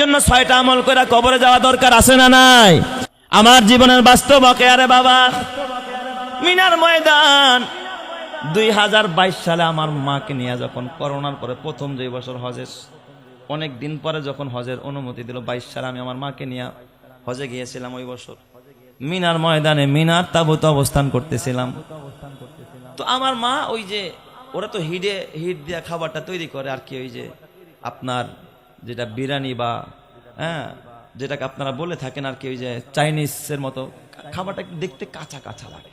জন্য 6টা আমল করে কবরে যাওয়া দরকার আছে না নাই? আমার জীবনের বাস্তব আরে বাবা, মিনার ময়দান 2022 সালে আমার মাকে নিয়ে যখন করোনার পরে প্রথম যে বছর হজের অনেক দিন পরে যখন হজের অনুমতি দিল 22 সালে আমি আমার মাকে নিয়ে হজে গিয়েছিলাম। ওই বছর মিনার ময়দানে মিনার তাঁবুতে অবস্থান করতেছিলাম। তো আমার মা ওই যে ওরা তো হিট দিয়ে খাবারটা তৈরি করে আর কি, ওই যে আপনার যেটা বিরিয়ানি বা যেটাকে আপনারা বলে থাকেন আর কি, ওই যে চাইনিজের মতো খাবারটা দেখতে কাঁচা কাঁচা লাগে,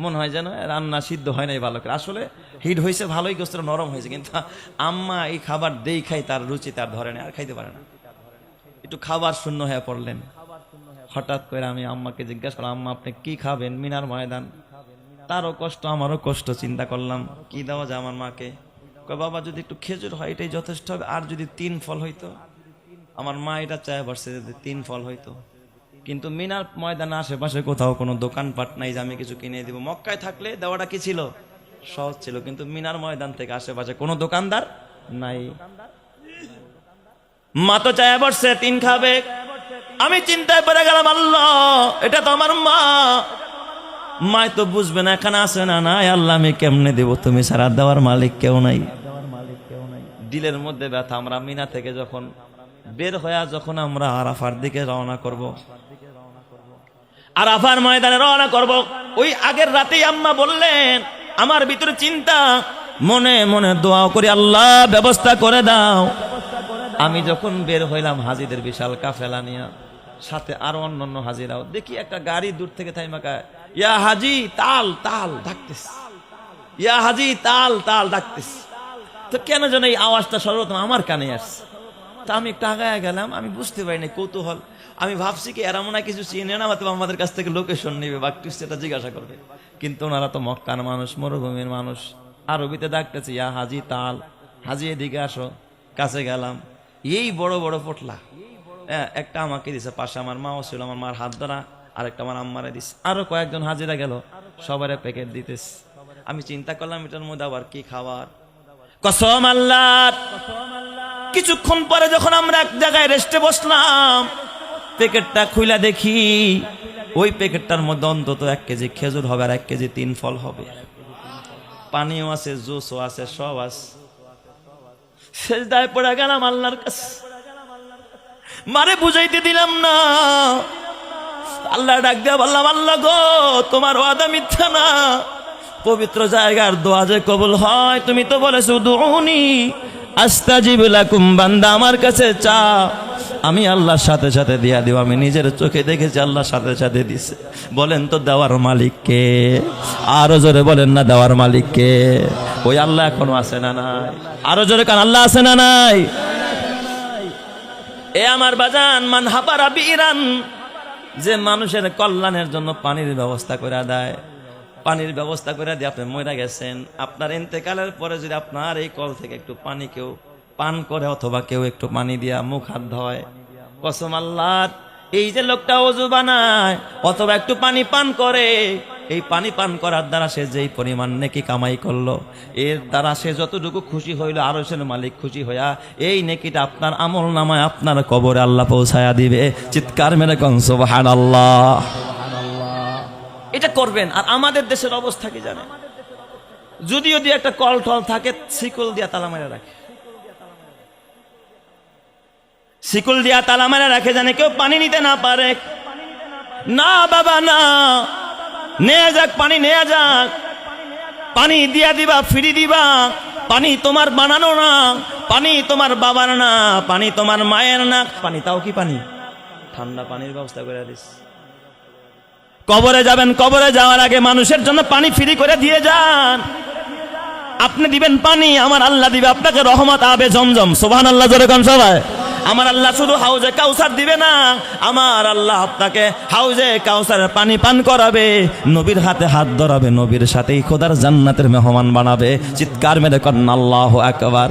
মনে হয় যেন রান্না সিদ্ধ হয় নাই ভালো করে। আসলে হিট হয়েছে ভালোই, গোস্তটা নরম হয়েছে, কিন্তু আম্মা এই খাবার দেই খাই তার রুচি তার ধরে না, আর খাইতে পারে না। একটু খাবার শূন্য হয়ে পড়লেন। হঠাৎ করে আমি আম্মাকে জিজ্ঞাসা করলাম, আম্মা আপনি কি খাবেন? মিনার ময়দান, তারও কষ্ট আমারও কষ্ট। চিন্তা করলাম কি দেওয়া যায় আমার মাকে। কয় বাবা যদি একটু খেজুর হয় এটাই যথেষ্ট হবে, আর যদি 3 ফল হইতো। আমার মা এটা চায় বসছে যদি 3 ফল হইতো, কিন্তু মিনার ময়দানে আশেপাশে কোথাও কোনো দোকানপাট নাই যে আমি কিছু কিনে দিব। মক্কায় থাকলে দেওয়াটা কি ছিল, সহজ ছিল, কিন্তু মিনার ময়দান থেকে আশেপাশে কোনো দোকানদার নাই। মা তো চায় বসছে 3 খাবে। আমি চিন্তায় পড়ে গেলাম, আল্লাহ এটা তো আমার মা, মায় তো বুঝবে না এখানে আছে না নাই, আল্লাহ আমি কেমনে দেব, তুমি সারা দেওয়ার মালিক কেউ নাই। দিলের মধ্যে ব্যথা। আমরা মিনা থেকে যখন বের হয়ে যখন আমরা আরাফার দিকে রওনা করব, আরাফার ময়দানে রওনা করব, ওই আগের রাতেই আম্মা বললেন, আমার ভিতরে চিন্তা, মনে মনে দোয়া করি আল্লাহ ব্যবস্থা করে দাও। আমি যখন বের হইলাম হাজিদের বিশাল কাফেলা নিয়ে, সাথে আরো অন্যান্য হাজিরাও, দেখি একটা গাড়ি দূর থেকে থাইমাকায় ইয়া হাজি তাল তাল ডাকতেস, ইয়া হাজি তাল তাল ডাকতেস। তো কেন যেন এই আওয়াজটা সর্বপ্রথম আমার কানে আসছে। তা আমি একটু আগায় গেলাম, আমি বুঝতে পারিনি, কৌতূহল। আমি ভাবছি কি এরা মনে হয় কিছু চিনে না, হয়তো আমাদের কাছ থেকে লোকেশন নেবে বা কিছু সেটা জিজ্ঞাসা করবে, কিন্তু ওনারা তো মক্কার মানুষ, মরুভূমির মানুষ। আরবিতে ডাকতেছে ইয়া হাজি তাল, হাজি এদিকে আসো। কাছে গেলাম, এই বড় বড় পোটলা, একটা আমাকে দিছে, পাশে আমার মাও ছিল, আমার মার হাত ধরা, আরেকটা আমার আম্মারে দিছে, আরো কয়েকজন হাজিরা গেল, সবারে প্যাকেট দিতেস। আমি চিন্তা করলাম এটার মধ্যে আবার কি খাবার। কসম আল্লাহ, কিছুক্ষণ পরে যখন আমরা এক জায়গায় রেস্টে বসলাম, প্যাকেটটা খুইলা দেখি ওই প্যাকেটটার মধ্যে অন্তত 1 কেজি খেজুর হবে, আর 1 কেজি 3 ফল হবে, পানিও আছে, জুসও আছে, সব আছে। সেজদায় পড়ে গেলাম আল্লাহর কাছে, মারে বুঝাইতে দিলাম না। আল্লাহ ডাক দিয়া বললাম, আল্লাহ গো তোমার ওয়াদা মিথ্যা না, পবিত্র জায়গার দোয়া যে কবুল হয়, তুমি তো বলেছো উদউনি আস্তাজিব লাকুম, বান্দা আমার কাছে চা, আমি আল্লাহর সাথে সাথে দিয়া দিব। আমি নিজের চোখে দেখেছি আল্লাহর সাথে সাথে দিছে। বলেন তো দেওয়ার মালিক কে? আরো জোরে বলেন না, দেওয়ার মালিক কে? ওই আল্লাহ এখনো আছে না নাই? আরো জোরে কান, আল্লাহ আছে না নাই? এ আমার বাজান, মান হাবারা বিরান, যে মানুষের কল্যাণের জন্য পানির ব্যবস্থা করে দেয়, পানির ব্যবস্থা করে দিয়ে আপনি মরে গেছেন, আপনার ইন্তেকালের পরে যদি আপনার এই কল থেকে একটু পানি কেউ পান করে, অথবা কেউ একটু পানি দিয়া মুখ হাত ধোয়, কসম আল্লাহ, এই যে লোকটা ওযু বানায় অথবা একটু পানি পান করে, এই পানি পান করার দ্বারা সে যেই পরিমাণ নেকি কামাই করলো, এর দ্বারা সে যতটুকু খুশি হইল, আরশের মালিক খুশি হইয়া এই নেকিটা আপনার আমল নামায় আপনার কবরে আল্লাহ পৌঁছায়া দিবে। চিৎকার মেরে কোন সুবহানাল্লাহ। এটা করবেন। আর আমাদের দেশের অবস্থা কি জানেন? যদিও দিয়ে একটা কল টল থাকে, শিকল দিয়া তালা মেরে রাখে, শিকল দিয়া তালা মেরে রাখে, জানে কেউ পানি নিতে না পারে। না বাবা না, নেয়া যাক পানি, নেয়া যাক, পানি দিয়া দিবা, ফ্রি দিবা। পানি তোমার বানানো না, পানি তোমার বাবার না, পানি তোমার মায়ের না। পানি তাও কি পানি, ঠান্ডা পানির ব্যবস্থা করে দিস। কবরে যাবেন, কবরে যাওয়ার আগে মানুষের জন্য পানি ফ্রি করে দিয়ে যান। আপনি দিবেন পানি, আমার আল্লাহ দিবে আপনাকে রহমত আবে জমজম। সুবহানাল্লাহ জোরে কোন সবাই। আমার আল্লাহ শুধু হাউজে কাউসার দিবে না, আমার আল্লাহ আপনাকে হাউজে কাউসারের পানি পান করাবে, নবীর হাতে হাত ধরাবে, নবীর সাথেই খোদার জান্নাতের মেহমান বানাবে। চিৎকার মেরে করেন আল্লাহু আকবার।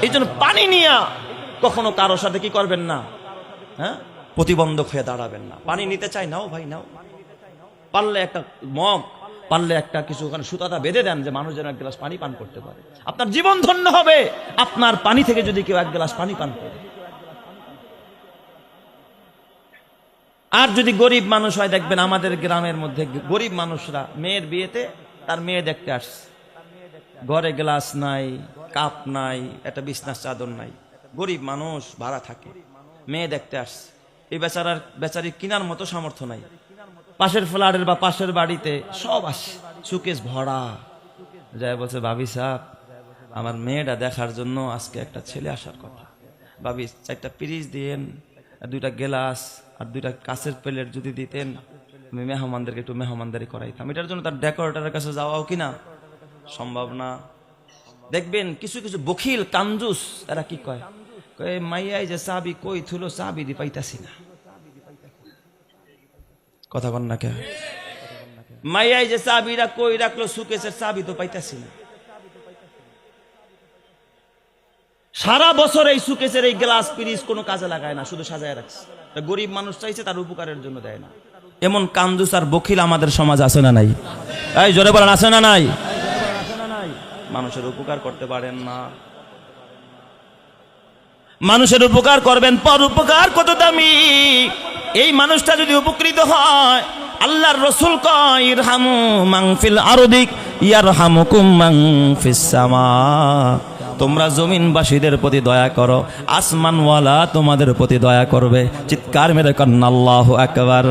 এই জন্য পানি নিয়া কখনো কারোর সাথে কি করবেন না, প্রতিবন্ধক হয়ে দাঁড়াবেন না। পানি নিতে চাই, নাও ভাই নাও, পারলে একটা মগ, পারলে একটা কিছু ওখানে সুতাটা বেঁধে দেন যে মানুষ যেন 1 গ্লাস পানি পান করতে পারে। আপনার জীবন ধন্য হবে আপনার পানি থেকে যদি কেউ 1 গ্লাস পানি পান করে। আর যদি গরিব মানুষ হয়, দেখবেন আমাদের গ্রামের মধ্যে গরিব মানুষরা মেয়ের বিয়েতে তার মেয়ে দেখতে আসছে, ঘরে গ্লাস নাই, কাপ নাই, একটা বিছনার চাদর নাই, গরিব মানুষ ভাড়া থাকে, মেয়ে দেখতে আসছে। এই বেচারি কেনার মতো সামর্থ্য নাই। পাশের ফ্ল্যাটের বা পাশের বাড়িতে সব আসে, সুকেশ ভরা, যায় বলছে, ভাবি সাহেব, আমার মেয়েটা দেখার জন্য আজকে একটা ছেলে আসার কথা, ভাবি 4টা পিরিচ দিয়েন, 2টা গ্লাস আর 2টা কাঁচের প্লেট যদি দিতেন, আমি মেহমানদেরকে একটু মেহমানদারি করাইতাম। এটার জন্য তার ডেকোরেটরের কাছে যাওয়াও কিনা সম্ভব না। দেখবেন কিছু কিছু বখিল কামজুস, এরা কি কয়, মাইয়াই যে চাবি কই থুলো, চাবি দি পাইতাছি না। কথা কন না কে? মাইয়াই যে চাবিটা কই রাখলো, সুকেশের চাবি তো পাইতাছি না। সারা বছর এই সুকেশের এই গ্লাস পিরিচ কোনো কাজে লাগায় না, শুধু সাজায় রাখছে। গরিব মানুষ চাইছে, তার উপকারের জন্য দেয় না। এমন কামজুস আর বখিল আমাদের সমাজ আছে না নাই? এই জোরে বলেন, আছে না নাই? মানুষের উপকার করতে পারেন না। মানুষের উপকার করবেন, পর উপকার কত দামি। এই মানুষটা যদি উপকৃত হয়, আল্লাহর রাসূল কয়, ইরহামু মান ফিল আরদি ইয়ারহামুকুম মান ফিস সামা। তোমরা জমিনবাসীদের প্রতি দয়া করো, আসমানওয়ালা তোমাদের প্রতি দয়া করবে। চিৎকার মেরে কন্না আল্লাহু আকবার।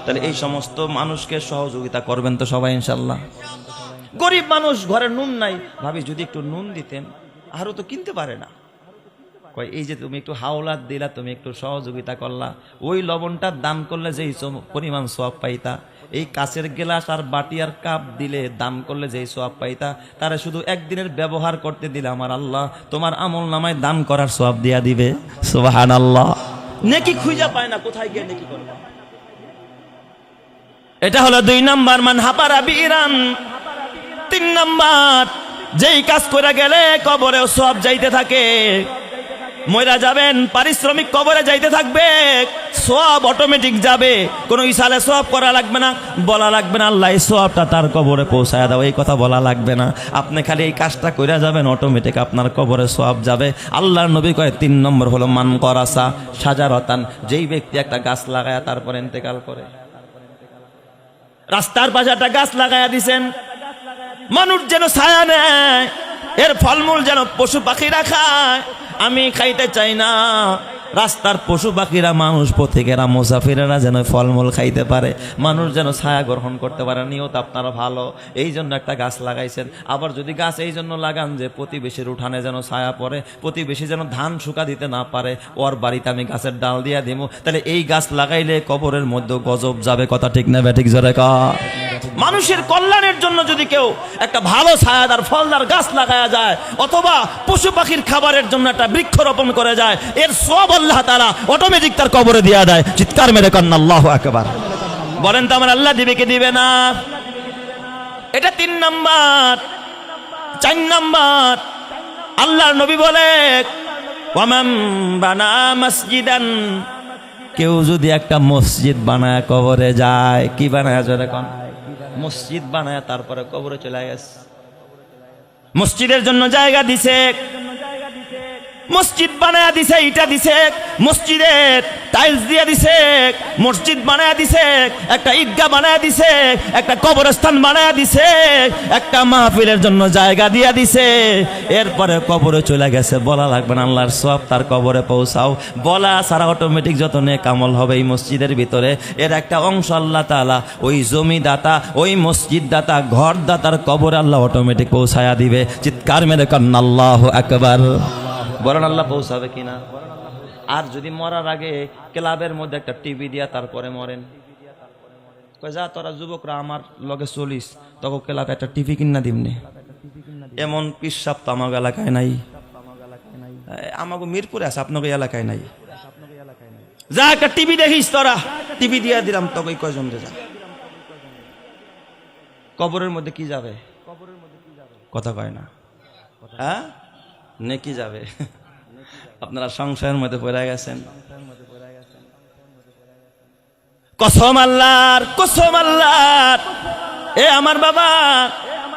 তাহলে এই সমস্ত মানুষকে সহযোগিতা করবেন তো সবাই ইনশাআল্লাহ। গরিব মানুষ, ঘরে নুন নাই, ভাবি যদি একটু নুন দিতেন, আরো তো কিনতে পারে না। কয়, এই যে তুমি একটু হাওলাত দিলা, তুমি একটু সহযোগিতা করলা, ওই লবণটা দান করলে যেই পরিমাণ সওয়াব পাইতা, এই কাচের গ্লাস আর বাটি আর কাপ দিলে দান করলে যেই সওয়াব পাইতা, তারা শুধু একদিনের ব্যবহার করতে দিলে আমার আল্লাহ তোমার আমল নামায় দান করার সওয়াব দিয়া দিবে। সুবহানাল্লাহ। নেকি খুঁজা পায় না, কোথায় গিয়ে নেকি করবে। এটা হলো 2 নাম্বার, মান হাপারা বিরান। 3 নাম্বার, যেই কাজ করে গেলে কবরেও সওয়াব যাইতে থাকে। মইরা যাবেন, পারিশ্রমিক কবরে যাইতে থাকবে, সওয়াব অটোমেটিক যাবে, কোনো ইসালে সওয়াব করা লাগবে না, বলা লাগবে না আল্লাহ এই সওয়াবটা তার কবরে পৌঁছায় দাও, এই কথা বলা লাগবে না। আপনি খালি এই কাজটা কইরা যাবেন, অটোমেটিক আপনার কবরে সওয়াব যাবে। আল্লাহর নবী কয় 3 নম্বর হলো মান করাসা শাজারাতান, যেই ব্যক্তি একটা গাছ লাগায়া তারপর ইন্তেকাল করে। রাস্তার পাশে একটা গাছ লাগায়া দিছেন, মানুষ যেন ছায়া নেয়, এর ফলমূল যেন পশু পাখিরা খায়। আমি খাইতে চাই না, রাস্তার পশু পাখিরা, মানুষ পথিকেরা, মুসাফিরেরা যেন ফলমূল খাইতে পারে, মানুষ যেন ছায়া গ্রহণ করতে পারে। নিয়ত আপনারা ভালো, এই জন্য একটা গাছ লাগাইছেন। আবার যদি গাছ এই জন্য লাগান যে প্রতিবেশীর উঠানে যেন ছায়া পড়ে, প্রতিবেশী যেন ধান শুকা দিতে না পারে, ওর বাড়িতে আমি গাছের ডাল দিয়া দিব, তাহলে এই গাছ লাগাইলে কবরের মধ্যে গজব যাবে। কথা ঠিক না ব্যাঠিক জোরে কা? মানুষের কল্যাণের জন্য যদি কেউ একটা ভালো ছায়াদার ফলদার গাছ লাগায়া যায়, অথবা পশু পাখির খাবারের জন্য একটা বৃক্ষ রোপণ করে যায়, এর সব আল্লাহ তাআলা অটোমেটিক তার কবরে দিয়া দেয়। চিৎকার মেরে কন্না আল্লাহু আকবার। বলেন তো আমার আল্লাহ দিবে কি দিবে না? এটা 3 নাম্বার। 4 নাম্বার, আল্লাহর নবী বলে, ওয়ামান বানা মসজিদান, কেউ যদি একটা মসজিদ বানায় কবরে যায়, কি বানায় জোরে কোন? মসজিদ বানায় তারপরে কবরে চলে গেছে। মসজিদের জন্য জায়গা দিছে, মসজিদ বানায়া দিছে, ইটা দিছে, মসজিদের টাইলস দিয়ে দিছে, মসজিদ বানায়া দিছে, একটা ঈদগাহ বানায়া দিছে, একটা কবরস্থান বানায়া দিছে, একটা মাহফিলের জন্য জায়গা দিয়া দিছে, এরপরে কবরে চলে গেছে। বলা লাগবে না আল্লাহর সওয়াব তার কবরে পৌঁছাও, বলা সারা অটোমেটিক যত নেক আমল হবে এই মসজিদের ভিতরে, এর একটা অংশ আল্লাহ তাআলা ওই জমিদাতা, ওই মসজিদ দাতা, ঘর দাতার কবরে আল্লাহ অটোমেটিক পৌঁছায়া দিবে। চিৎকার মেরে কন্না আল্লাহু আকবার। বলেন আল্লাহ পৌঁছাবে কিনা? আর যদি মরার আগে ক্লাবের মধ্যে একটা টিভি দিয়া তারপরে মরেন, কয় যা তোরা যুবকরা আমার লগে চলিস, তখন ক্লাবে একটা টিভি কিনা দিমনি। এমন পিসাব তো আমার এলাকায় নাই, আমাকে মিরপুরে আছে, আপনাকে এলাকায় নাই। যা একটা টিভি দেখিস, তোরা টিভি দিয়া দিলাম, তখন কয়জন যা। কবরের মধ্যে কি যাবে? কথা কয় না, হ্যাঁ নেকি যাবে। আপনারা সংশয়ের মধ্যে পড়ে গেছেন। কসম আল্লাহর, কসম আল্লাহর, এ আমার বাবা,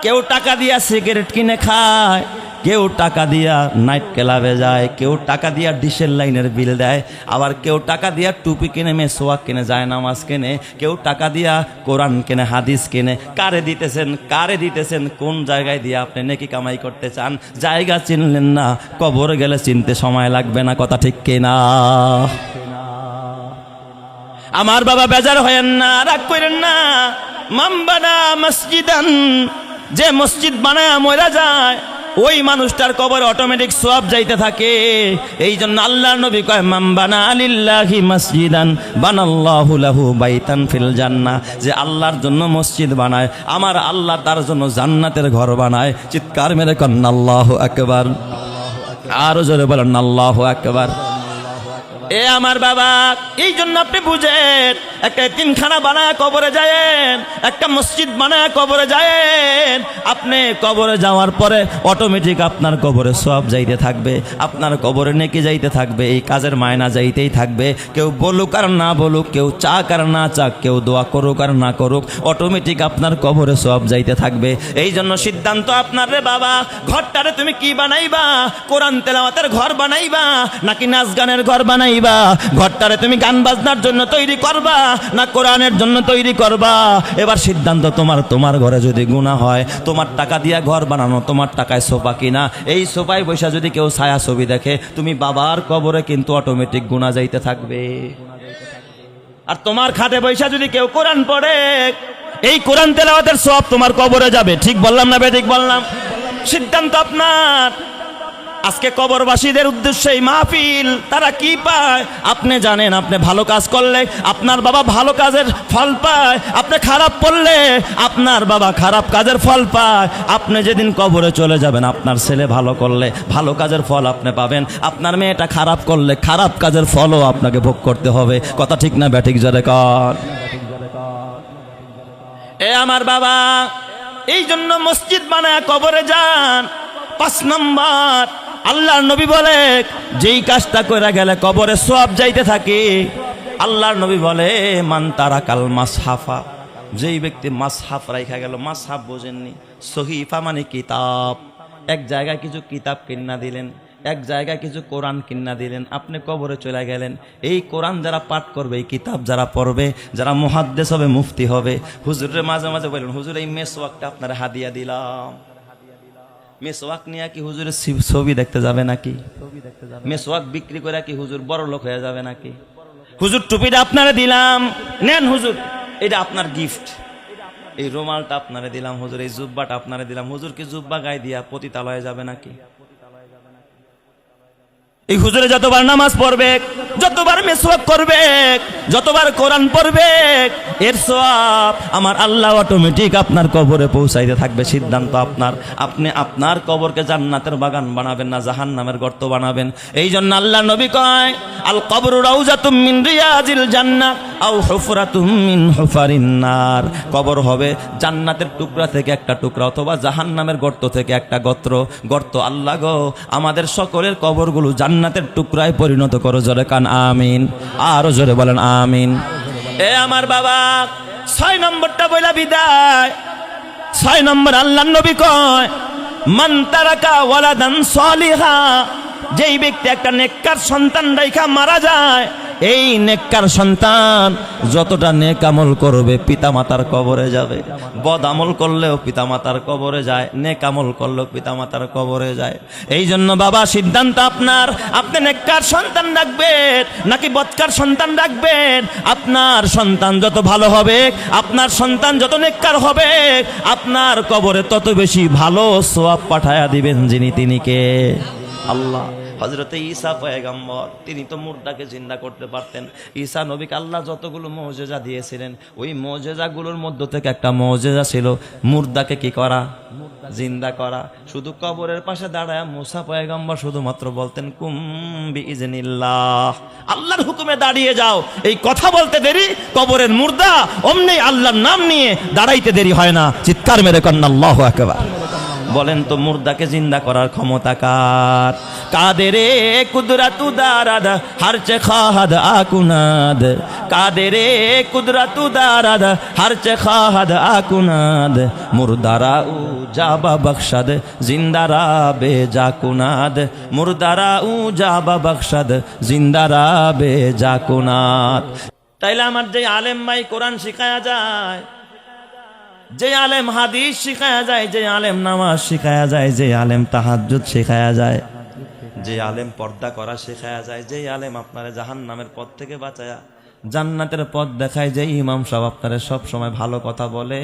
কেউ টাকা দিয়া সিগারেট কিনে খায়, কেউ টাকা দিয়া নাইট ক্লাবে যায়, কেউ টাকা দিয়া ডিশের লাইনের বিল দেয়, আবার কেউ টাকা দিয়া টুপি কিনে, মেসওয়াক কিনে, যায় নামাজ কিনে, কেউ টাকা দিয়া কোরআন কিনে, হাদিস কিনে। কারে দিতেছেন, কোন জায়গায় দিয়ে আপনি নেকি কামাই করতে চান? জায়গা চিনলেন না, কবরে গেলে চিনতে সময় লাগবে না, কথা ঠিক কিনা? আমার বাবা বেজার হয়েন না, রাগ করেন না। মামবানা মসজিদান, যে মসজিদ বানায় মরা যায় ওই মানুষটার কবরে অটোমেটিক সওয়াব যাইতে থাকে। এই জন্য আল্লাহর নবী কয় মামবানা লিল্লাহি মসজিদান বানাল্লাহু লাহু বাইতান ফিল জান্নাহ, যে আল্লাহর জন্য মসজিদ বানায় আমার আল্লাহ তার জন্য জান্নাতের ঘর বানায়। চিৎকার মেরে কন্না আল্লাহু আকবার, আরো জোরে বলেন আল্লাহু আকবার। এ আমার বাবা, এই জন্য আপনি বুঝেন, একটা এতিমখানা বানায় কবরে যায়েন, একটা মসজিদ বানায় কবরে যায়েন। আপনি কবরে যাওয়ার পরে অটোমেটিক আপনার কবরে সওয়াব যাইতে থাকবে, আপনার কবরে নেকি যাইতে থাকবে, এই কাজের মায়না যাইতেই থাকবে। কেউ বলুক আর না বলুক, কেউ চাক আর না চাক, কেউ দোয়া করুক আর না করুক, অটোমেটিক আপনার কবরে সওয়াব যাইতে থাকবে। এই জন্য সিদ্ধান্ত আপনার রে বাবা, ঘরটারে তুমি কি বানাইবা? কোরআন তেলাওয়াতের ঘর বানাইবা নাকি নাচ গানের ঘর বানাইবা? ঘরটারে তুমি গান বাজনার জন্য তৈরি করবা না কোরআনের জন্য তৈরি করবা? এবার সিদ্ধান্ত তোমার। তোমার ঘরে যদি গুনাহ হয়, তোমার টাকা দিয়া ঘর বানানো, তোমার টাকায় সোফা কিনা, এই সোফায় বৈশা যদি কেউ ছায়া ছবি দেখে, তুমি বাবার কবরে কিন্তু অটোমেটিক গুনাহ যাইতে থাকবে। আর তোমার খাটে বৈশা যদি কেউ কোরআন পড়ে, এই কোরআন তেলাওয়াতের সওয়াব তোমার কবরে যাবে। ঠিক বললাম না বেঠিক বললাম? সিদ্ধান্ত আপনার। আজকে কবরবাসীদের উদ্দেশ্যে এই মাহফিল, তারা কি পায় আপনি জানেন? আপনি ভালো কাজ করলে আপনার বাবা ভালো কাজের ফল পায়, আপনি খারাপ করলে আপনার বাবা খারাপ কাজের ফল পায়। আপনি যেদিন কবরে চলে যাবেন, আপনার ছেলে ভালো করলে ভালো কাজের ফল আপনি পাবেন, আপনার মেয়েটা খারাপ করলে খারাপ কাজের ফলও আপনাকে ভোগ করতে হবে। কথা ঠিক না ব্যাঠিক জোরে কর? এ আমার বাবা, এই জন্য মসজিদ বানায় কবরে যান। 5 নম্বর, আল্লাহর নবী বলে যেই কাজটা করে গেলে কবরে সওয়াব যাইতে থাকে, আল্লাহর নবী বলে মান তারাকাল মাসহাফা, যেই ব্যক্তি মাসহাফ রাইখা গেল। মাসহাফ বোঝেননি? সহিফা মানে কিতাব। এক জায়গায় কিছু কিতাব কিনা দিলেন, এক জায়গায় কিছু কোরআন কিনা দিলেন, আপনি কবরে চলে গেলেন। এই কোরআন যারা পাঠ করবে, এই কিতাব যারা পড়বে, যারা মুহাদ্দিস হবে, মুফতি হবে, হুজুরের মাঝে মাঝে বলেন হুজুর এই মেসওয়াকটা আপনার হাদিয়া দিলাম। মেসওয়াক নিয়ে কি হুজুরের ছবি দেখতে যাবে নাকি? মেসওয়াক বিক্রি করে কি হুজুর বড় লোক হয়ে যাবে নাকি? হুজুর টুপিটা আপনারে দিলাম, নেন হুজুর, এটা আপনার গিফট। এই রুমালটা আপনারে দিলাম হুজুর, এই জুব্বাটা আপনারে দিলাম। হুজুর কি জুব্বা গায়ে দিয়া পতিতালয়ে যাবে নাকি? এই হুজুরে যতবার নামাজ পড়বে, যতবার মেসওয়াক করবে, যতবার কোরআন পড়বে, এর সওয়াব আমার আল্লাহ অটোমেটিক আপনার কবরে পৌঁছাইতে থাকবে। সিদ্ধান্ত আপনার। আপনি আপনার কবরকে জান্নাতের বাগান বানাবেন না জাহান্নামের গর্ত বানাবেন। এই জন্য আল্লাহ নবী কয় আল কবরু রাউজাতুম মিন রিয়াজিল জান্নাহ আও হুফরাতুম মিন হুফারিন নার। কবর হবে জান্নাতের টুকরা থেকে একটা টুকরা, অথবা জাহান্নামের গর্ত থেকে একটা গর্ত। আল্লাহ গো, আমাদের সকলের কবরগুলো জান্নাতের টুকরায় পরিণত করো। জোরে কান আমিন, আরো জোরে বলেন আমিন। এ আমার বাবা, 6 নম্বরটা বইলা বিদায়। 6 নম্বর আল্লাহর নবী কয় মান তারাকা ওয়ালাদান সলিহা, যেই ব্যক্তি একটা নেককার সন্তান রাইখা মারা যায়, এই নেককার সন্তান যতটা নেক আমল করবে পিতামাতার কবরে যাবে। বদ আমল করলেও পিতামাতার কবরে যায়, নেক আমল করলেও পিতামাতার কবরে যায়। এই জন্য বাবা সিদ্ধান্ত আপনার। আপনি নেককার সন্তান রাখবেন নাকি বদকার সন্তান রাখবেন? আপনার সন্তান যত ভালো হবে, আপনার সন্তান যত নেককার হবে, আপনার কবরে তত বেশি ভালো সওয়াব পাঠায়া দিবেন যিনি, তিনি কে? আল্লাহ। হযরতে ঈসা পয়গম্বর, তিনি তো মুর্দাকে জিন্দা করতে পারতেন। ঈসা নবীকে আল্লাহ যতগুলো মুজিজা দিয়েছিলেন, ওই মুজিজাগুলোর মধ্য থেকে একটা মুজিজা ছিল মুর্দাকে কি করা? জিন্দা করা। শুধু কবরের পাশে দাঁড়ায় মুসা পয়গম্বর শুধুমাত্র বলতেন কুম বিইজনিল্লাহ, আল্লাহর হুকুমে দাঁড়িয়ে যাও। এই কথা বলতে দেরি, কবরের মুর্দা অমনি আল্লাহর নাম নিয়ে দাঁড়াইতে দেরি হয় না। চিৎকার মেরে কন্না আল্লাহু আকবার। বলেন তো মুর্দাকে জিন্দা করার ক্ষমতা কার? কাদেরে কুদরাতু দারাদ হারচে খাহাদ আকুনাদ, কাদেরে কুদরাতু দারাদ হারচে খাহাদ আকুনাদ, মুর্দারা উ জাবা বখশাদ জিন্দারা বে জাকুনাদ, মুর্দারা উ জাবা বখশাদ জিন্দারা বে জাকুনাদ। তাইলে আমার যে আলেম ভাই কোরআন শিখায়া যায়, যে আলেম হাদিস শিখায়া যায়, যে আলেম নামাজ শিখায়া যায়, যে আলেম তাহাজ্জুদ শিখায়া যায়, যে আলেম পর্দা করা শিখায়া যায়, যে আলেম আপনারা জাহান্নামের পথ থেকে বাঁচায়া জান্নাতের পথ দেখায়, যে ইমাম সাহেব আপনারা সব সময় ভালো কথা বলে,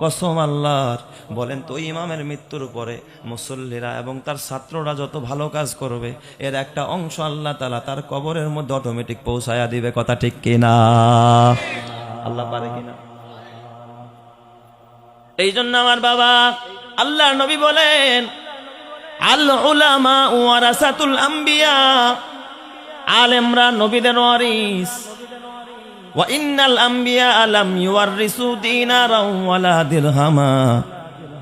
কসম আল্লাহর, বলেন তো ইমামের মৃত্যুর পরে মুসল্লিরা এবং তার ছাত্ররা যত ভালো কাজ করবে এর একটা অংশ আল্লাহ তাআলা তার কবরের মধ্যে অটোমেটিক পৌঁছায়া দিবে। কথা ঠিক কিনা? আল্লাহ পারে কিনা? এই জন্য আমার বাবা আল্লাহর নবী বলেন, আল উলামা ওয়ারাসাতুল আম্বিয়া, আলেমরা নবীদের ওয়ারিস। ওয়া ইন্নাল আম্বিয়া লাম ইউওয়ারিসু দিনারাও ওয়ালা দিরহামা,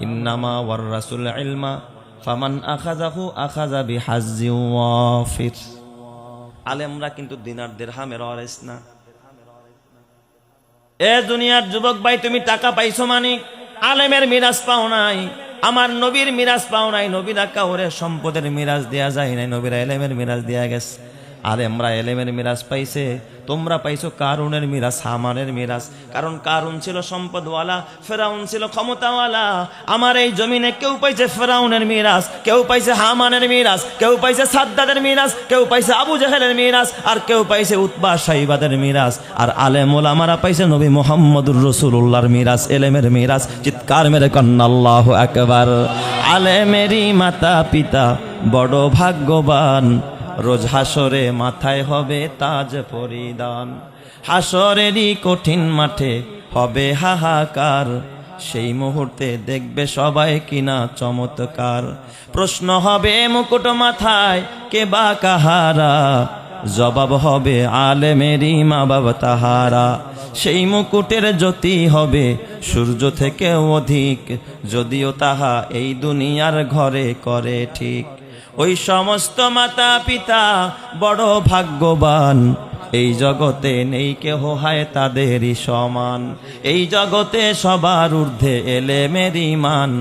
ইন্নামা ওয়ারাসুল ইলমা ফামান আখাযাহু আখাযা বিহাজ্জি ওয়াফির। আলেমরা কিন্তু দিনার দিরহামের ওয়ারিস না। এ দুনিয়ার যুবক ভাই, তুমি টাকা পাইছো মানে আলেমের মিরাজ পাও নাই, আমার নবীর মিরাজ পাও নাই। নবীরা কাউরে সম্পদের মিরাজ দেয়া যায় নাই, নবীরা এলেমের মিরাজ দেয়া গেছে। আলেমরা এলেমের মিরাজ পাইছে, তোমরা পাইছো কারুনের মিরাজ, হামানের মিরাজ। কারণ কারুন ছিল সম্পদওয়ালা, ফেরাউন ছিল ক্ষমতাওয়ালা। আমার এই জমিনে কেউ পাইছে ফেরাউনের মিরাজ, কেউ পাইছে হামানের মিরাজ, কেউ পাইছে সাদ্দাদের মিরাজ, কেউ পাইছে আবু জাহেলের মিরাজ, আর কেউ পাইছে উতবা শাইবাদের মিরাজ। আর আলেম ওলামারা পাইছে নবী মুহাম্মদুর রাসূলুল্লাহর মিরাজ, এলেমের মিরাজ। চিৎকার মেরে কন্না আল্লাহু আকবার। আলেমেরই মাতা পিতা বড় ভাগ্যবান, রোজ হাসরে মাথায় হবে তাজ পরিধান। হাসরেরই কঠিন মাঠে হবে হাহাকার, সেই মুহূর্তে দেখবে সবাই কিনা চমৎকার। প্রশ্ন হবে মুকুট মাথায় কে বা কাহারা, জবাব হবে আলেমেরই মা বাবা তাহারা। সেই মুকুটের জ্যোতি হবে সূর্য থেকে অধিক, যদিও তাহা এই দুনিয়ার ঘরে করে ঠিক। ওই সমস্ত মাতা পিতা বড় ভাগ্যবান, এই জগতে নেই কেহ হয় তাদেরই সমান। এই জগতে সবার ঊর্ধ্বে এলেমের ঈমান,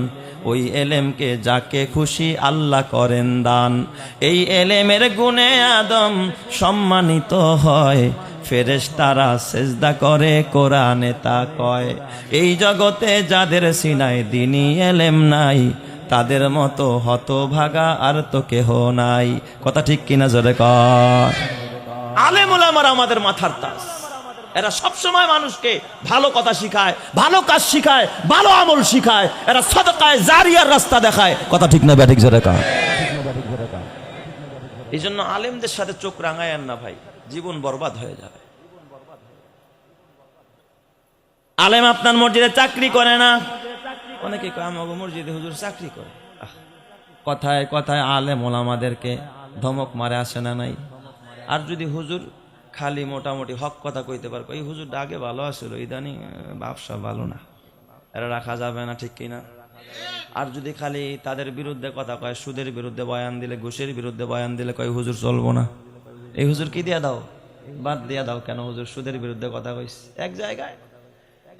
ওই এলেমকে যাকে খুশি আল্লাহ করেন দান। এই এলেমের গুণে আদম সম্মানিত হয়, ফেরেশতারা সেজদা করে কোরআনে তা কয়। এই জগতে যাদের সিনায় দ্বীনি এলেম নাই, তাদের মতো হতভাগা আর তো কেহ নাই। কথা ঠিক কিনা জোরে কর। আলেম ওলামারা আমাদের মাথার তাজ, এরা সবসময় মানুষকে ভালো কথা শিখায়, ভালো কাজ শিখায়, ভালো আমল শিখায়। এরা সাদকায়ে জারিয়ার রাস্তা দেখায়। কথা ঠিক না ব্যাঠিক জোরে কর। এই জন্য আলেমদের সাথে চোখ রাঙায়েন না ভাই, জীবন বরবাদ হয়ে যাবে। আলেম আপনার মসজিদে চাকরি করে না, অনেকে কয় আমাগো মসজিদে হুজুর চাকরি করে। কথায় কথায় আলেম ওলামাদেরকে ধমক মারে, আসে না নাই? আর যদি হুজুর খালি মোটামুটি হক কথা কইতে পারবে, এই হুজুর আগে ভালো আসলো, ইদানিং ব্যবসা ভালো না, এরা রাখা যাবে না, ঠিক কিনা? আর যদি খালি তাদের বিরুদ্ধে কথা কয়, সুদের বিরুদ্ধে বয়ান দিলে, ঘুষের বিরুদ্ধে বয়ান দিলে কয় হুজুর চলবো না। এই হুজুর কি দিয়া দাও, বাদ দিয়া দাও। কেন হুজুর সুদের বিরুদ্ধে কথা কইছে? এক জায়গায়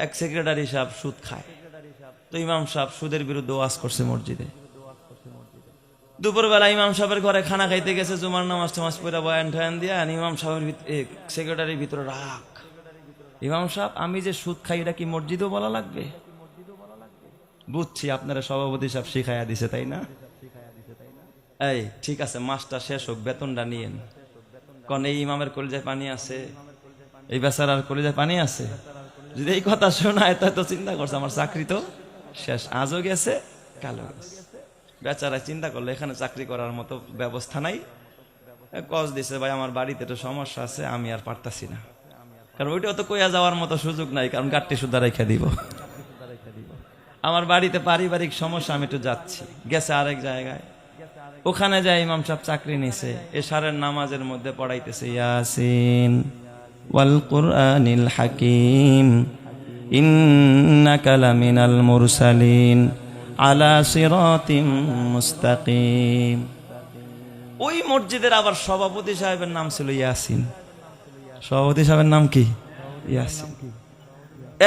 এক সেক্রেটারি সাহেব সুদ খায়, তো ইমাম সাহেব সুদের বিরুদ্ধে ওয়াজ করছে মসজিদে। দুপুরবেলা ইমাম সাহেবের ঘরে খানা খাইতে গেছে, জুমার নামাজ টামাজ পড়া বয়ান ঠয়ান দিয়া, ইমাম সাহেবের সেক্রেটারির ভিতরে রাগ। ইমাম সাহেব, আমি যে সুদ খাই এটা কি মসজিদেও বলা লাগবে? বুঝছি আপনারা সভাপতি সাহেব শিখাইয়া দিছে, তাই না? এই ঠিক আছে, মাসটা শেষ হোক, বেতনটা নিয়েন। কারণ এই ইমামের কলিজায় পানি আছে, এই বেচারার কলিজায় পানি আছে। যদি এই কথা শোনায় তাই তো চিন্তা করছে আমার চাকরি তো শেষ, আজও গেছে কালো গেছে। বেচারা চিন্তা করলো এখানে চাকরি করার মতো ব্যবস্থা নাই, কজ দিছে ভাই আমার বাড়িতে তো সমস্যা আছে, আমি আর পারতাছি না। কারণ ওইটাও তো কইয়া যাওয়ার মতো সুযোগ নাই, কারণ গাড়টি সুদ্ধা রেখে দিব। আমার বাড়িতে পারিবারিক সমস্যা, আমি একটু যাচ্ছি। গেছে আরেক জায়গায়, ওখানে যাই ইমাম সাহেব চাকরি নিছে, এশারের নামাজের মধ্যে পড়াইতেছে ইয়াসিন ওয়াল কুরআনিল হাকিম ইন্নাকা লামিনাল মুরসালিন আলা সিরাতিম মুস্তাকিম। ওই মসজিদের আবার সভাপতি সাহেবের নাম ছিল ইয়াসিন। সভাপতি সাহেবের নাম কি? ইয়াসিন।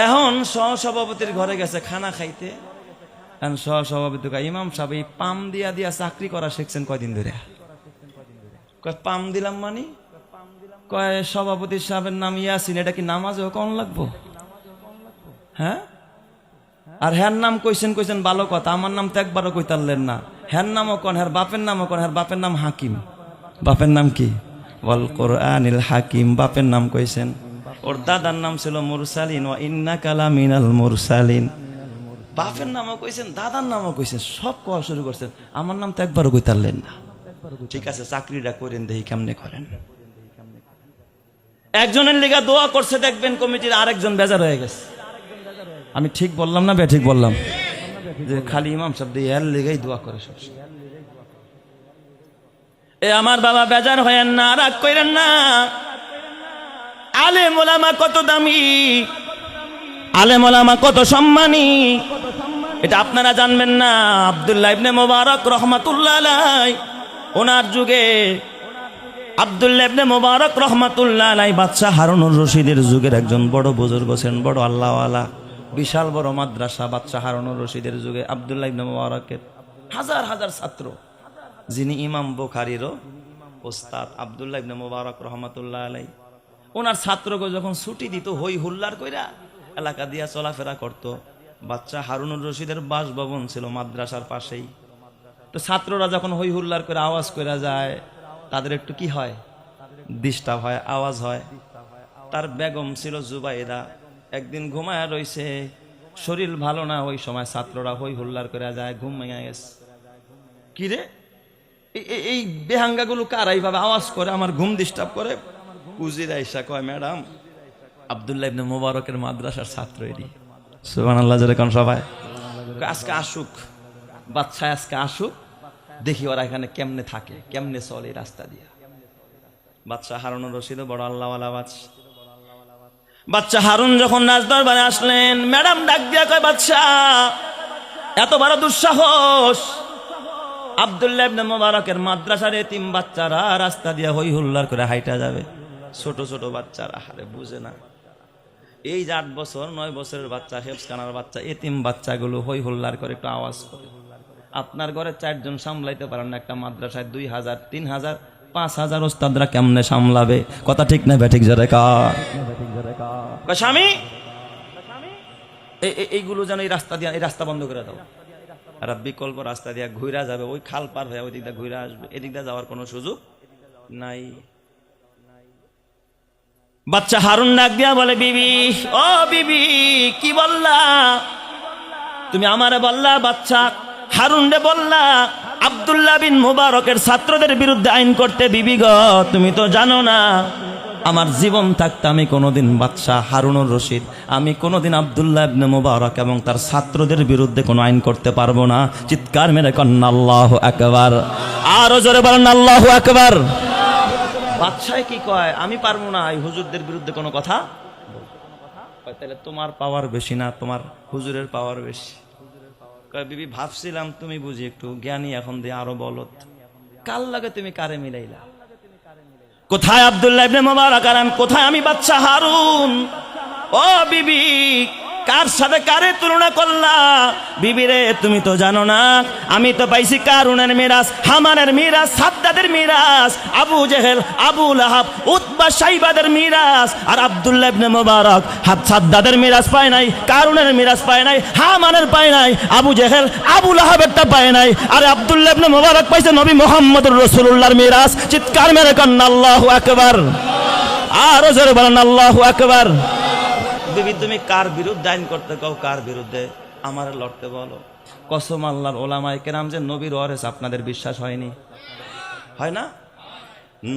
এখন সহসভাপতির ঘরে গেছে খানা খাইতে। সহসভাপতি ইমাম সাহেব এই পাম দিয়া দিয়া চাকরি করা শিখছেন কয়দিন ধরে? কয় পাম দিলাম মানে? কয় সভাপতি সাহেবের নাম ইয়াসিন, এটা কি নামাজে কোন লাগবো? হ্যাঁ, আর হ্যার নাম কইছেন ভালো কথা, আমার নাম তো একবারও কইতারলেন না। হ্যার নামও কোন, হ্যার বাপের নামও কোন। হ্যার বাপের নাম হাকিম। বাপের নাম কি? ওয়াল কোরআনিল হাকিম। বাপের নাম কইছেন। ওর দাদার নাম ছিল মুরসালিন, ওয়া ইন্নাকা লামিনাল মুরসালিন। বাপের নামও কইছেন, দাদার নামও কইছেন, সব কোয়া শুরু করছেন। আমার নাম তো একবারও কইতারলেন না। ঠিক আছে, চাকরিটা করেন, দেখি কেমনে করেন। একজনের লিগা দোয়া করছে, দেখবেন কমিটির আরেকজন বেজার হয়ে গেছে। আমি ঠিক বললাম না ঠিক বললাম? যে খালি ইমাম সাহেব দিয়ে এর লিগাই দোয়া করে সব। এ আমার বাবা, বেজার হয়েন না, রাগ করেন না। আলেম ওলামা কত দামি, আলেম ওলামা কত সম্মানী, এটা আপনারা জানবেন না। আব্দুল্লাহ ইবনে মুবারক রহমাতুল্লাহ আলাইহি, ওনার যুগে আব্দুল্লাহ ইবনে মুবারক রহমাতুল্লাহ আলাইহি বাদশাহ হারুনুর রশিদের যুগের একজন বড় বুজুর্গ ছিলেন, বড় আল্লাহওয়ালা, বিশাল বড় মাদ্রাসা। বাদশাহ হারুনুর রশিদের যুগে আব্দুল্লাহ ইবনে মুবারকের হাজার হাজার ছাত্র, যিনি ইমাম বুখারীরও ওস্তাদ আব্দুল্লাহ ইবনে মুবারক রহমাতুল্লাহ আলাইহি। ওনার ছাত্রকে যখন ছুটি দিত, হই হুল্লার কইরা এলাকা দিয়া চলাফেরা করত। বাদশাহ হারুনুর রশিদের বাসভবন ছিল মাদ্রাসার পাশেই। তো ছাত্ররা যখন হই হুল্লার করে আওয়াজ কইরা যায়, তাদের একটু কি হয়? ডিস্টার্ব হয়, আওয়াজ হয়। তার বেগম ছিল জুবাইদা, একদিন ঘুমায়া রইছে, শরীর ভালো না। ওই সময় ছাত্ররা হই হুল্লার করে যায়, ঘুম ভেঙে গেছে। কি রে, এই বেহাঙ্গাগুলো কার এইভাবে আওয়াজ করে, আমার ঘুম ডিস্টার্ব করে? উজির আইসা কয়, ম্যাডাম, আব্দুল্লাহ ইবনে মুবারকের মাদ্রাসার ছাত্র এটি। সুবহানাল্লাহ, যেরকম সবাই আজকে আসুক, বাদশা আজকে আসুক, দেখি ওরা এখানে কেমনে থাকে, কেমনে চলে এই রাস্তা দিয়া। বাদশাহ হারুনুর রশিদ বড় আল্লাহওয়ালা বাদশা। বাদশাহ হারুন যখন রাজদরবারে আসলেন, ম্যাডাম ডাক দিয়া কয়, বাদশাহ এত বড় দুঃসাহস, আব্দুল্লাহ ইবনে মুবারকের মাদ্রাসার এতিম বাচ্চারা রাস্তা দিয়া হই হুল্লার করে হাইটা যাবে। ছোট ছোট বাচ্চারা, আরে বুঝে না। এই যে 8 বছর 9 বছরের বাচ্চা, হেফসখানার বাচ্চা, এতিম বাচ্চাগুলো হই হুল্লার করে একটু আওয়াজ করে। আপনার ঘরে 4 জন সামলাইতে পারেন না, একটা মাদ্রাসায় 2000 3000 5000 ওস্তাদরা কেমনে সামলাবে? কথা ঠিক না বেঠিক? জোরে কয় স্বামী, এইগুলো যেন এই রাস্তা দিয়া, এই রাস্তা বন্ধ করে দাও। আর বিকল্প রাস্তা দিয়া ঘুরা যাবে, ওই খাল পার হয়ে ওই দিক দিয়ে ঘুরে আসবে, এদিক দিয়ে যাওয়ার কোনো সুযোগ নাই। বাচ্চা হারুন ডাক দিয়া বলে, বিবি, ও বিবি, কি বললা তুমি? আমারে বললা, বাচ্চা হারুন রে বললা আব্দুল্লাহ বিন মুবারকের ছাত্রদের বিরুদ্ধে আইন করতে। বিবি গো, তুমি তো জানো না, আমার জীবন থাকতে আমি কোনোদিন বাদশাহ হারুনুর রশিদ, আমি কোনোদিন আব্দুল্লাহ ইবনে মুবারক এবং তার ছাত্রদের বিরুদ্ধে কোনো আইন করতে পারবো না। চিৎকার মেরে কন্যা আল্লাহু আকবার। আরো জোরে বলেন আল্লাহু আকবার। বাদশাহ কি কয়, আমি পারবো না এই হুজুরদের বিরুদ্ধে কোনো কথা। তাহলে তোমার পাওয়ার বেশি না, তোমার হুজুরের পাওয়ার বেশি। কয়, বিবি ভাবছিলাম তুমি বুঝি একটু জ্ঞানী, এখন দিয়ে আরো বলো, কাল লাগে তুমি কারে মিলাইলা? কোথায় আব্দুল্লাহ ইবনে মুবারক আর কোথায় আমি বাদশাহ হারুন? ও বিবি, কার সাথে কারে তুলনা করলা? বিবি রে, তুমি তো জানো না, আমি তো পাইছি কারুনের মিরাস, হামানের মিরাস, সাদ্দাদের মিরাস, আবু জেহেল, আবু লাহাব, উতবা, শাইবাদের মিরাস। আর আব্দুল্লাহ ইবনে মুবারক সাদ্দাদের মিরাস পায় নাই, কারুনের মিরাস পায় নাই, হামানের পায় নাই, আবু জেহেল, আবু লাহাবেরটা পায় নাই। আর আব্দুল্লাহ ইবনে মুবারক পাইছে নবী মুহাম্মদুর রাসূলুল্লাহর মিরাস। চিৎকার মেরে কন্না আল্লাহু আকবার। আর জোরে বলেন আল্লাহু আকবার। বিবি, তুমি কার বিরুদ্ধে আইন করতে কও? কার বিরুদ্ধে? আমার লড়তে বলো। কসম আল্লাহর, ওলামায়ে কেরাম যে নবীর ওয়ারিস, আপনাদের বিশ্বাস হয়নি? হয় না?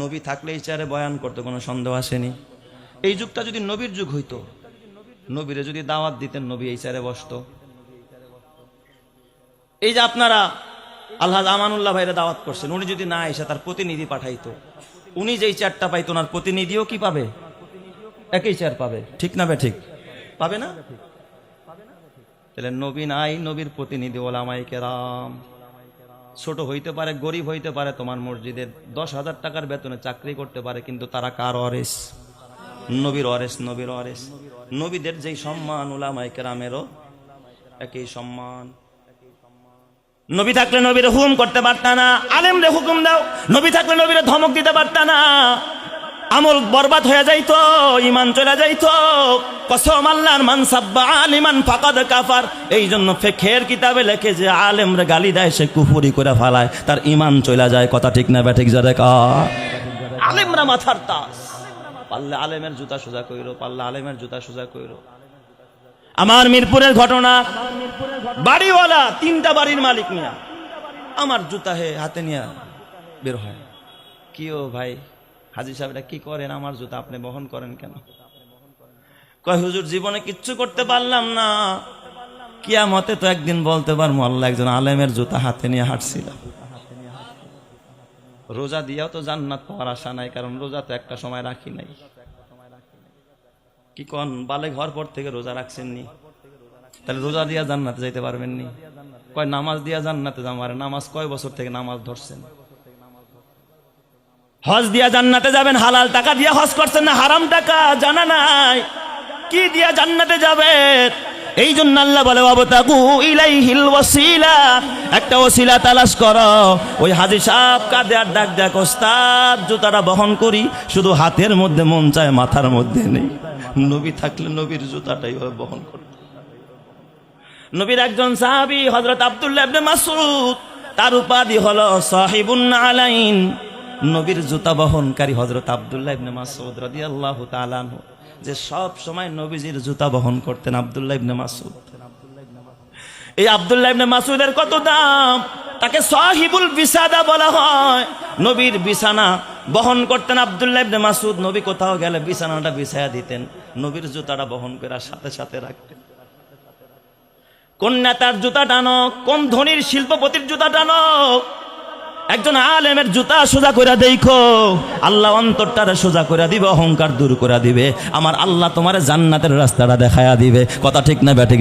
নবী থাকলে এই চেয়ারে বয়ান করতে কোনো সন্দেহ আসেনি। এই যুগটা যদি নবীর যুগ হইতো, নবীরে যদি দাওয়াত দিতেন, নবী এই চেয়ারে বসতো। এই যে আপনারা আল্লাহ আমানুল্লাহ ভাইরে দাওয়াত করছেন, উনি যদি না এসে তার প্রতিনিধি পাঠাইতো, উনি যেই চেয়ারটা পাইতো, ওনার প্রতিনিধিও কি পাবে? একই চেয়ার পাবে। ঠিক না বে ঠিক? পাবে না? তাহলে নবী নাই, নবীর প্রতিনিধি ওলামায়ে কেরাম। ছোট হইতে পারে, গরিব হইতে পারে, তোমার মসজিদের 10,000 টাকার বেতনে চাকরি করতে পারে, কিন্তু তারা কার ওয়ারিস? নবীর ওয়ারিস। নবীর ওয়ারিস। নবীদের যেই সম্মান উলামায়ে কেরামেরও একই সম্মান। নবী থাকলে নবীর হুকুম করতে পারত না, আলেমরে হুকুম দাও। নবী থাকলে নবীর ধমক দিতে পারত না, আমল বরবাদ হয়ে যাইতো, ঈমান চলে যাইতো। কসম আল্লাহর, মান সাব্বা আলিমান ফাকাদ কাফার। এই জন্য ফিকহের কিতাবে লেখে যে আলেমরে গালি দেয় সে কুফরি করে ফেলায়, তার ঈমান চলে যায়। কথা ঠিক না ব্যাঠিক যারে কা? আলেমরা মাথার তাস। পারলে আলেমের জুতা সোজা কইরো, পারলে আলেমের জুতা সোজা কইরো। আমার মিরপুরের ঘটনা, বাড়িওয়ালা 3টা বাড়ির মালিক নিয়া আমার জুতা হাতে নিয়ে বের হয়। কি ও ভাই, হাজী সাহেব এটা কি করেন? আমার জুতা আপনি বহন করেন কেন? কয় হুজুর, জীবনে কিচ্ছু করতে পারলাম না, কিয়ামতে তো একদিন বলতে পারবো আল্লাহ একজন আলেমের জুতা হাতে নিয়ে হাঁটছিল। রোজা দিয়াও তো জান্নাত পাওয়ার আশা নাই, কারণ রোজা তো একটা সময় রাখি নাই। কি কন, বালে ঘর পর থেকে রোজা রাখছেননি, তাহলে রোজা দিয়া জান্নাতে যাইতে পারবেননি? কয় নামাজ দিয়া জান্নাতে যাবেন। নামাজ কয় বছর থেকে নামাজ ধরছেন? হজ দিয়া জান্নাতে যাবেন, হালাল টাকা দিয়া হজ করছেন না হারাম টাকা? জানা নাই কি দিয়া জান্নাতে যাবেন। এই জন্য আল্লাহ বলে ওয়াবতাগু ইলাইহিল ওয়াসিলা, একটা ওসিলা তালাশ করো। ওই হাজী সাহেব কাঁদে আর ডাক দেখ, ওস্তাদ জুতাটা বহন করি, শুধু হাতের মধ্যে, মন চায় মাথার মধ্যে নেই। নবী থাকলে নবীর জুতাটাই বহন করত। নবীর একজন সাহাবী হযরত আব্দুল্লাহ ইবনে মাসউদ, তার উপাধি হলো সাহিবুন আলাইন। নবীর জুতা বহনকারী হযরত আব্দুল্লাহ ইবনে মাসউদ রাদিয়াল্লাহু তাআলা আনহু, যে সব সময় নবীজির জুতা বহন করতেন আব্দুল্লাহ ইবনে মাসউদ। এই আব্দুল্লাহ ইবনে মাসউদের কত দাম! তাকে সাহিবুল বিসাদা বলা হয়। নবীর বিছানা বহন করতেন আব্দুল্লাহ ইবনে মাসউদ। নবী কোথাও গেলে বিছানাটা বিছায়া দিতেন, নবীর জুতাটা বহন করে সাথে সাথে রাখতেন। কোন নেতার জুতা টানো, কোন ধনীর শিল্পপতির জুতা টানো, একজন আলেমের জুতা সোজা করে দেখো, আল্লাহ অন্তরটারে সোজা করে দিবে, অহংকার দূর করে দিবে। আমার আল্লাহ তোমার জান্নাতের রাস্তাটা দেখায়া দিবে। কথা ঠিক না ব্যাঠিক?